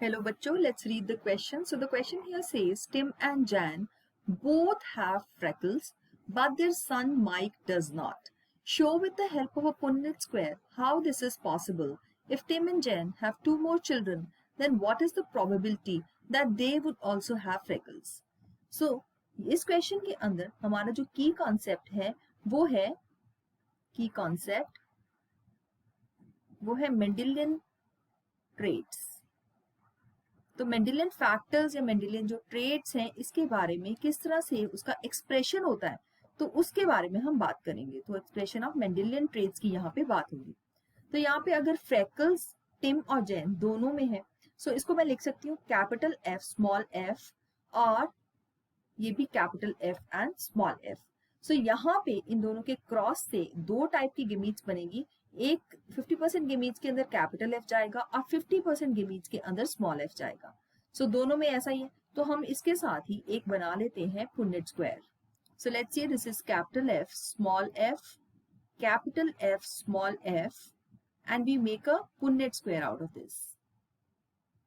Hello bachcho, let's read the question. So the question here says Tim and Jan both have freckles but their son Mike does not. Show with the help of a Punnett square how this is possible. If Tim and Jan have two more children, then what is the probability that they would also have freckles? So इस question के अंदर हमारा जो की concept है वो है Mendelian traits. तो मेंडेलियन फैक्टर्स या मेंडेलियन जो ट्रेट्स हैं इसके बारे में किस तरह से उसका एक्सप्रेशन होता है तो उसके बारे में हम बात करेंगे। तो एक्सप्रेशन ऑफ मेंडेलियन ट्रेट्स की यहाँ पे बात होगी। तो यहाँ पे अगर फ्रेकल्स टिम और जैन दोनों में है सो इसको मैं लिख सकती हूँ कैपिटल एफ स्मॉल एफ और ये भी capital F and small F. So यहाँ पे इन दोनों के क्रॉस से दो टाइप की गेमीट्स बनेगी। एक 50% गेमीट्स के अंदर कैपिटल एफ जाएगा और 50% गेमीट्स के अंदर स्मॉल एफ जाएगा। सो दोनों में ऐसा ही है तो हम इसके साथ ही एक बना लेते हैं Punnett square. So let's see this is capital F small F capital F small F and we make a Punnett square out of this,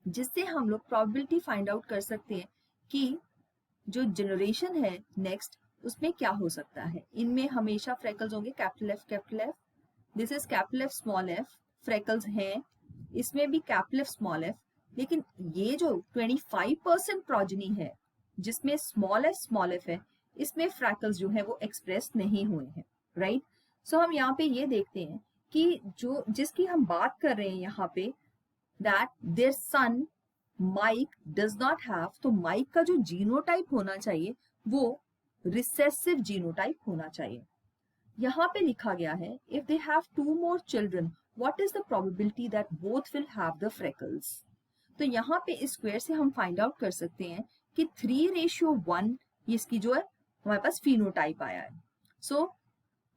जिससे हम लोग प्रोबेबिलिटी फाइंड आउट कर सकते हैं कि जो जनरेशन है नेक्स्ट उसमें क्या हो सकता है। इनमें हमेशा फ्रेकल्स होंगे capital F this is capital F small F freckles हैं, इसमें भी कैपिटल एफ स्मॉल एफ। लेकिन ये जो 25% प्रोजनी है जिसमें स्मॉल एफ है इसमें फ्रैकल्स जो है वो एक्सप्रेस नहीं हुए हैं, राइट। सो हम यहाँ पे ये देखते हैं कि जो जिसकी हम बात कर रहे हैं यहाँ पे that their son Mike does not have, तो माइक का जो जीनोटाइप होना चाहिए वो रिसेसिव जीनोटाइप होना चाहिए। यहाँ पे लिखा गया है if they have two more children what is the probability that both will have the freckles. तो यहाँ पे इस स्क्वायर से हम फाइंड आउट कर सकते हैं कि 3:1 इसकी जो है हमारे पास फिनोटाइप आया है। सो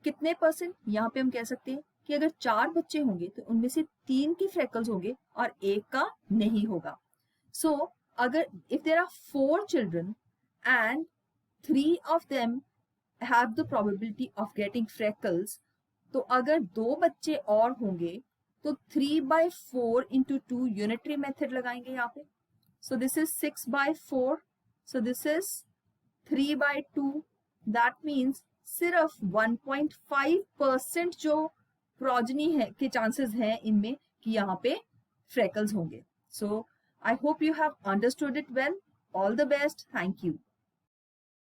कितने परसेंट यहाँ पे हम कह सकते हैं कि अगर 4 बच्चे होंगे तो उनमें से 3 के फ्रेकल्स होंगे और 1 का नहीं होगा। सो अगर if there are 4 children and 3 of them have the probability of getting freckles, तो अगर 2 बच्चे और होंगे तो 3/4 into 2 यूनिटरी मेथड लगाएंगे यहाँ पे। So this is 6/4, so this is 3/2। That means सिर्फ 1.5% जो प्रोजनी है के चांसेस हैं इनमें कि यहाँ पे फ्रेकल्स होंगे। So I hope you have understood it well. All the best, thank you.